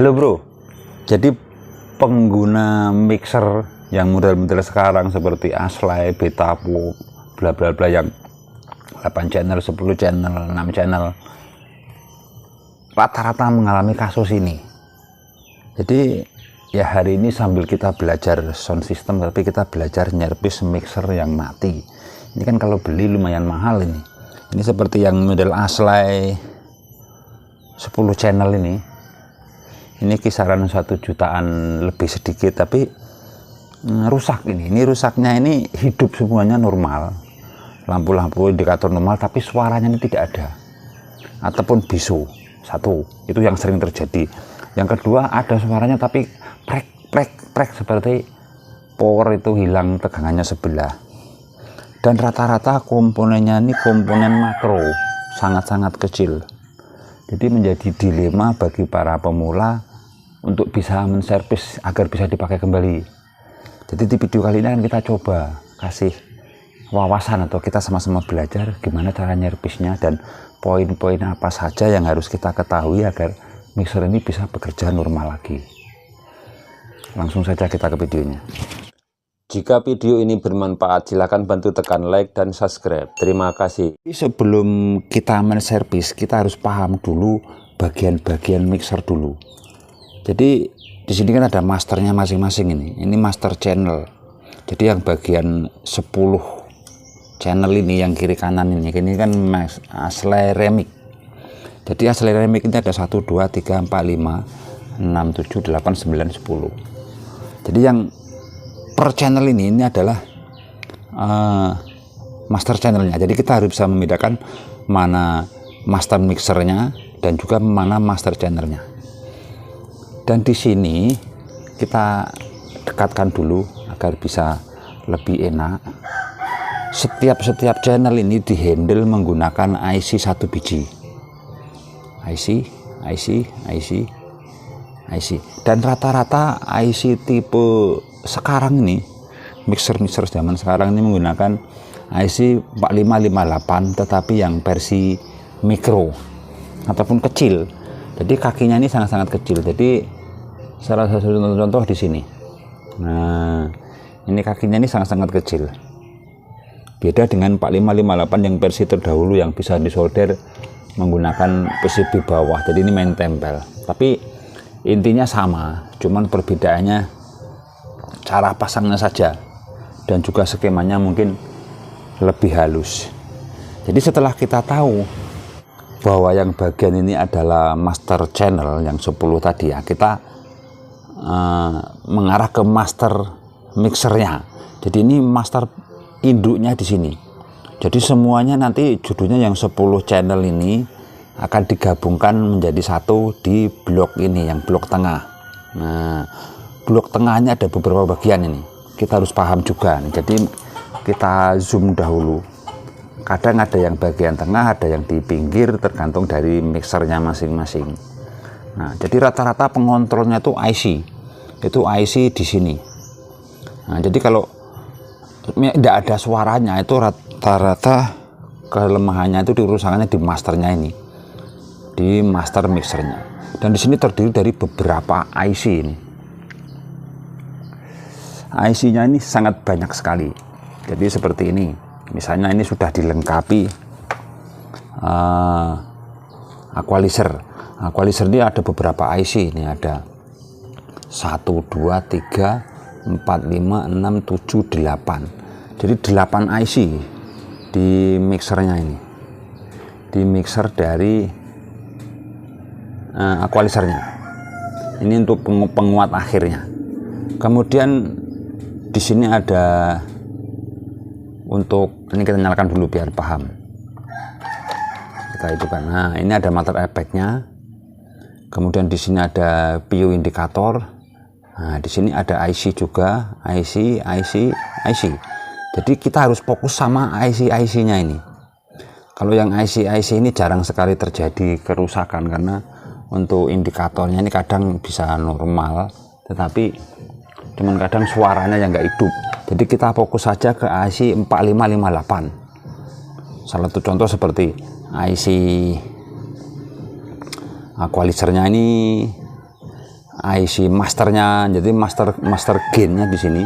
Halo bro, jadi pengguna mixer yang model-model sekarang seperti Aslay, Betapo, bla bla bla yang 8 channel, 10 channel, 6 channel rata-rata mengalami kasus ini. Jadi ya hari ini sambil kita belajar sound system, tapi kita belajar nyervis mixer yang mati. Ini kan kalau beli lumayan mahal ini. Ini seperti yang model Aslay 10 channel ini kisaran 1 jutaan lebih sedikit, tapi rusak ini rusaknya ini hidup semuanya normal, lampu-lampu indikator normal, tapi suaranya ini tidak ada ataupun bisu. Satu, itu yang sering terjadi. Yang kedua, ada suaranya tapi prek seperti power itu hilang tegangannya sebelah. Dan rata-rata komponennya ini komponen makro, sangat-sangat kecil. Jadi menjadi dilema bagi para pemula untuk bisa menservis agar bisa dipakai kembali. Jadi di video kali ini akan kita coba kasih wawasan atau kita sama-sama belajar gimana cara nyervisnya dan poin-poin apa saja yang harus kita ketahui agar mixer ini bisa bekerja normal lagi. Langsung saja kita ke videonya. Jika video ini bermanfaat, silakan bantu tekan like dan subscribe. Terima kasih. Sebelum kita menservis, kita harus paham dulu bagian-bagian mixer dulu. Jadi di sini kan ada masternya masing-masing ini. Ini master channel. Jadi yang bagian 10 channel ini yang kiri kanan ini kan Aslay Remix. Jadi Aslay Remix ini ada 1, 2, 3, 4, 5, 6, 7, 8, 9, 10. Jadi yang per channel ini adalah master channelnya. Jadi kita harus bisa membedakan mana master mixernya dan juga mana master channelnya. Dan di sini kita dekatkan dulu agar bisa lebih enak. Setiap channel ini dihandle menggunakan IC 1 biji. IC. Dan rata-rata IC tipe sekarang ini, mixer zaman sekarang ini menggunakan IC 4558, tetapi yang versi mikro ataupun kecil. Jadi kakinya ini sangat-sangat kecil. Jadi salah satu contoh di sini. Nah, ini kakinya ini sangat-sangat kecil. Beda dengan 4558 yang versi terdahulu yang bisa disolder menggunakan PCB bawah. Jadi ini main tempel. Tapi intinya sama, cuman perbedaannya cara pasangnya saja dan juga skemanya mungkin lebih halus. Jadi setelah kita tahu bahwa yang bagian ini adalah master channel yang 10 tadi ya, kita mengarah ke master mixernya. Jadi ini master induknya di sini. Jadi semuanya nanti judulnya yang 10 channel ini akan digabungkan menjadi satu di blok ini, yang blok tengah. Nah, blok tengahnya ada beberapa bagian ini. Kita harus paham juga. Jadi kita zoom dahulu. Kadang ada yang bagian tengah, ada yang di pinggir, tergantung dari mixernya masing-masing. Nah, jadi rata-rata pengontrolnya itu IC di sini. Nah, jadi kalau tidak ada suaranya itu rata-rata kelemahannya itu diurusannya di masternya ini, di master mixernya. Dan di sini terdiri dari beberapa IC ini. IC-nya ini sangat banyak sekali. Jadi seperti ini. Misalnya ini sudah dilengkapi equalizer. Equalizer ini ada beberapa IC, ini ada 1, 2, 3, 4, 5, 6, 7, 8. Jadi 8 IC di mixernya ini, di mixer dari equalizernya. Ini untuk penguat akhirnya. Kemudian di sini ada untuk, ini kita nyalakan dulu biar paham. Kita hidupkan. Nah, ini ada motor efeknya. Kemudian di sini ada PU indikator. Nah, di sini ada IC juga, IC. Jadi kita harus fokus sama IC-nya ini. Kalau yang IC ini jarang sekali terjadi kerusakan karena untuk indikatornya ini kadang bisa normal, tetapi cuman kadang suaranya yang nggak hidup. Jadi kita fokus saja ke IC 4558. Salah satu contoh seperti IC equalizernya ini IC masternya. Jadi master gainnya di sini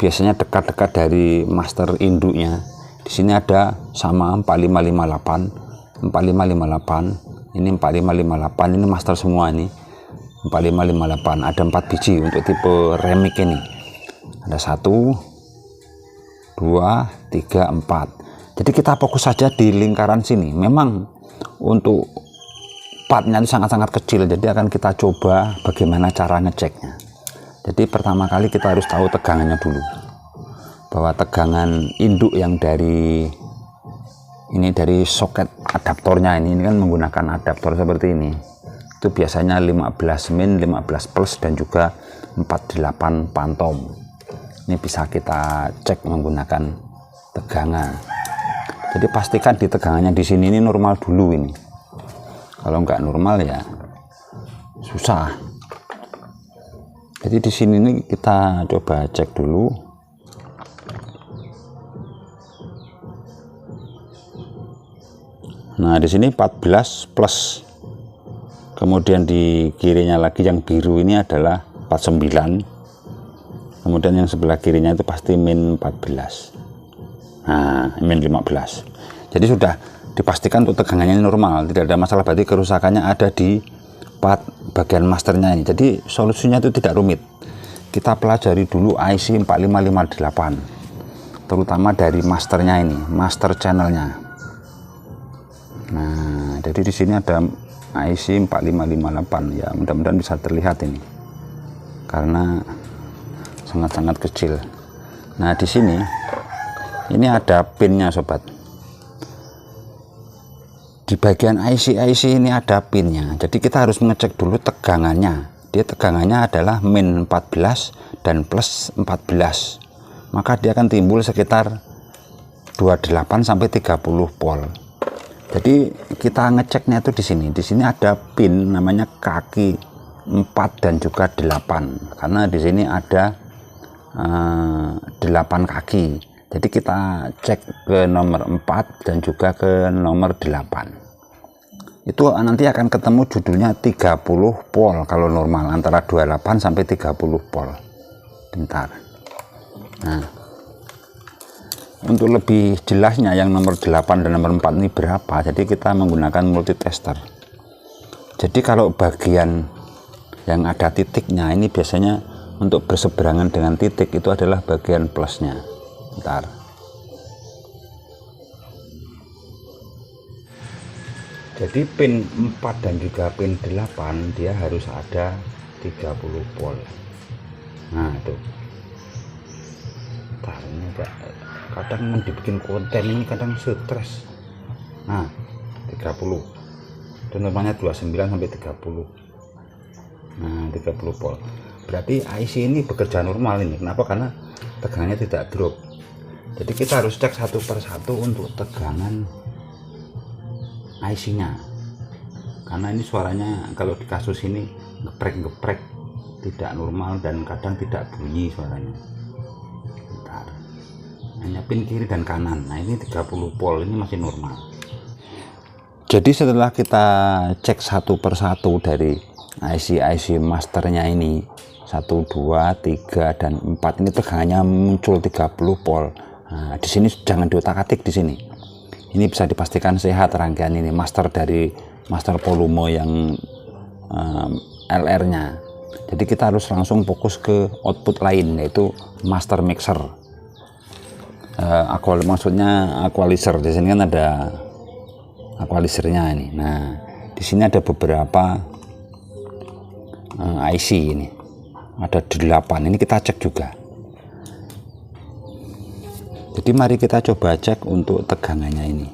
biasanya dekat-dekat dari master induknya. Di sini ada sama 4558, 4558, ini 4558, ini master semua ini 4558. Ada 4 biji untuk tipe remix ini. Ada 1, 2, 3, 4. Jadi kita fokus saja di lingkaran sini. Memang untuk partnya itu sangat-sangat kecil, jadi akan kita coba bagaimana cara ngeceknya. Jadi pertama kali kita harus tahu tegangannya dulu, bahwa tegangan induk yang dari soket adaptornya ini kan menggunakan adaptor seperti ini, itu biasanya 15 min, 15 plus, dan juga 48 pantom. Ini bisa kita cek menggunakan tegangan. Jadi pastikan di tegangannya di sini ini normal dulu ini. Kalau nggak normal ya susah. Jadi di sini nih kita coba cek dulu. Nah, di sini 14 plus. Kemudian di kirinya lagi yang biru ini adalah 49. Kemudian yang sebelah kirinya itu pasti min 14. Nah, min 15. Jadi sudah dipastikan untuk tegangannya normal, tidak ada masalah, berarti kerusakannya ada di part bagian masternya ini. Jadi solusinya itu tidak rumit. Kita pelajari dulu IC 4558, terutama dari masternya ini, master channelnya. Nah, jadi di sini ada IC 4558 ya, mudah-mudahan bisa terlihat ini karena sangat-sangat kecil. Nah, di sini ini ada pinnya sobat. Di bagian IC ini ada pinnya, jadi kita harus mengecek dulu tegangannya. Dia tegangannya adalah min 14 dan plus 14, maka dia akan timbul sekitar 28 sampai 30 volt. Jadi kita ngeceknya itu di sini. Di sini ada pin namanya kaki 4 dan juga 8, karena di sini ada 8 kaki. Jadi kita cek ke nomor 4 dan juga ke nomor 8. Itu nanti akan ketemu judulnya 30 volt kalau normal, antara 28 sampai 30 volt. Bentar. Nah, untuk lebih jelasnya yang nomor 8 dan nomor 4 ini berapa, jadi kita menggunakan multitester. Jadi kalau bagian yang ada titiknya ini biasanya untuk berseberangan dengan titik itu adalah bagian plusnya. Bentar. Jadi pin 4 dan juga pin 8 dia harus ada 30 volt. Nah, itu. Bentar, ini kadang dibikin konten ini kadang stres. Nah, 30. Dan normalnya 29 sampai 30. Nah, 30 volt. Berarti IC ini bekerja normal ini. Kenapa? Karena tegangannya tidak drop. Jadi kita harus cek satu persatu untuk tegangan IC-nya, karena ini suaranya kalau di kasus ini geprek-geprek, tidak normal dan kadang tidak bunyi suaranya. Bentar. Hanya pin kiri dan kanan. Nah, ini 30 volt, ini masih normal. Jadi setelah kita cek satu persatu dari IC masternya ini 1, 2, 3 dan 4 ini tegangannya muncul 30 volt. Nah, di sini jangan diotak-atik di sini. Ini bisa dipastikan sehat rangkaian ini, master dari master volume yang LR-nya. Jadi kita harus langsung fokus ke output lain, yaitu master mixer. Maksudnya equalizer. Di sini kan ada equalizernya ini. Nah, di sini ada beberapa IC ini. Ada 8. Ini kita cek juga. Jadi mari kita coba cek untuk tegangannya ini,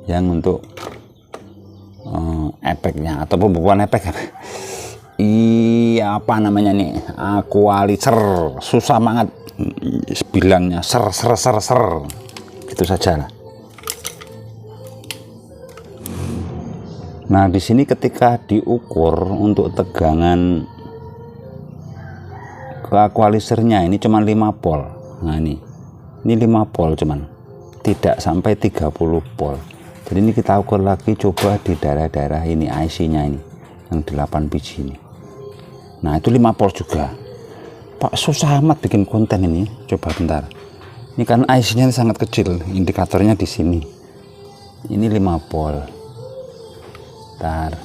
yang untuk efeknya ataupun bukan efek. Iya, apa namanya nih? Equalizer. Susah banget bilangnya, ser. Itu saja lah. Nah, di sini ketika diukur untuk tegangan equalizernya ini cuma 5 volt. Nah, ini 5 volt cuman, tidak sampai 30 volt. Jadi ini kita ukur lagi, coba di daerah-daerah ini IC-nya ini yang 8 biji ini. Nah itu 5 volt juga. Pak, susah amat bikin konten ini. Coba bentar. Ini kan IC-nya sangat kecil, indikatornya di sini. Ini 5 volt. Bentar.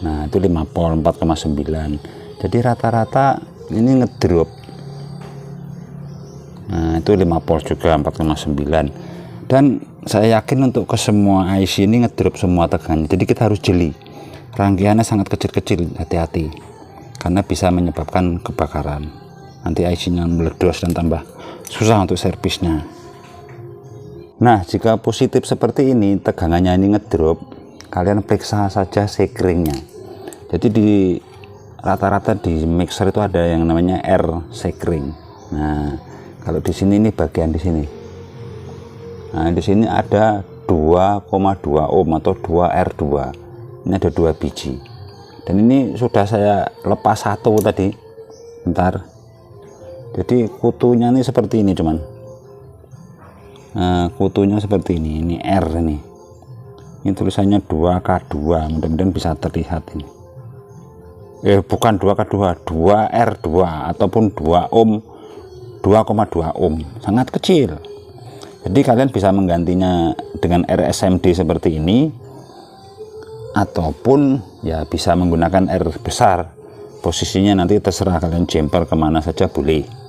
Nah itu 5 volt 4,9. Jadi rata-rata ini ngedrop. Nah itu 5 volt juga 4,9. Dan saya yakin untuk ke semua IC ini ngedrop semua tegangan. Jadi kita harus jeli. Rangkaiannya sangat kecil-kecil, hati-hati. Karena bisa menyebabkan kebakaran. Nanti IC-nya meledos dan tambah susah untuk servisnya. Nah jika positif seperti ini, tegangannya ini ngedrop, kalian periksa saja sekringnya. Jadi di rata-rata di mixer itu ada yang namanya R sekring. Nah kalau di sini ini bagian di sini. Nah di sini ada 2,2 ohm atau 2R2. Ini ada 2 biji. Dan ini sudah saya lepas satu tadi. Bentar. Jadi kutunya ini seperti ini cuman. Nah, kutunya seperti ini R ini. Ini tulisannya 2K2, mudah-mudahan bisa terlihat ini. Bukan 2K2, 2R2 ataupun 2 ohm, 2,2 ohm, sangat kecil. Jadi kalian bisa menggantinya dengan RSMD seperti ini, ataupun ya bisa menggunakan R besar. Posisinya nanti terserah kalian jumper kemana saja boleh.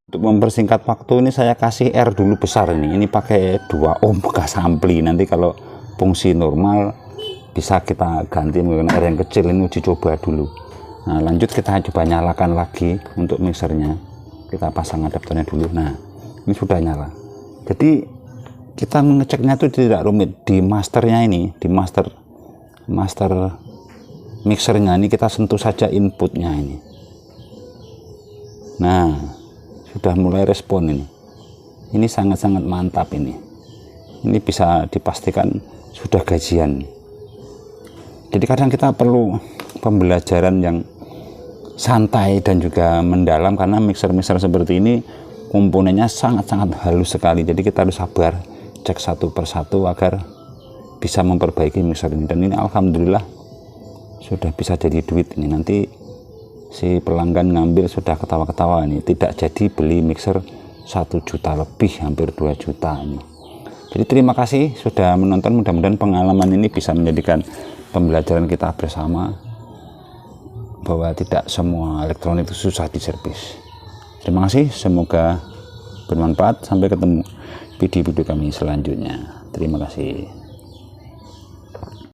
Untuk mempersingkat waktu ini saya kasih R dulu besar ini pakai 2 ohm gas ampli. Nanti kalau fungsi normal bisa kita ganti menggunakan R yang kecil. Ini uji coba dulu. Nah lanjut kita coba nyalakan lagi untuk mixernya. Kita pasang adaptornya dulu. Nah ini sudah nyala. Jadi kita mengeceknya itu tidak rumit. Di masternya ini, di master mixernya ini kita sentuh saja inputnya ini. Nah sudah mulai respon ini. Ini sangat-sangat mantap ini. Ini bisa dipastikan sudah gajian. Jadi kadang kita perlu pembelajaran yang santai dan juga mendalam, karena mixer-mixer seperti ini komponennya sangat-sangat halus sekali. Jadi kita harus sabar cek satu persatu agar bisa memperbaiki mixer ini. Dan ini alhamdulillah sudah bisa jadi duit ini. Nanti si pelanggan ngambil sudah ketawa-ketawa ini, tidak jadi beli mixer 1 juta lebih, hampir 2 juta ini. Jadi terima kasih sudah menonton. Mudah-mudahan pengalaman ini bisa menjadikan pembelajaran kita bersama bahwa tidak semua elektronik itu susah diservis. Terima kasih, semoga bermanfaat. Sampai ketemu video-video kami selanjutnya. Terima kasih.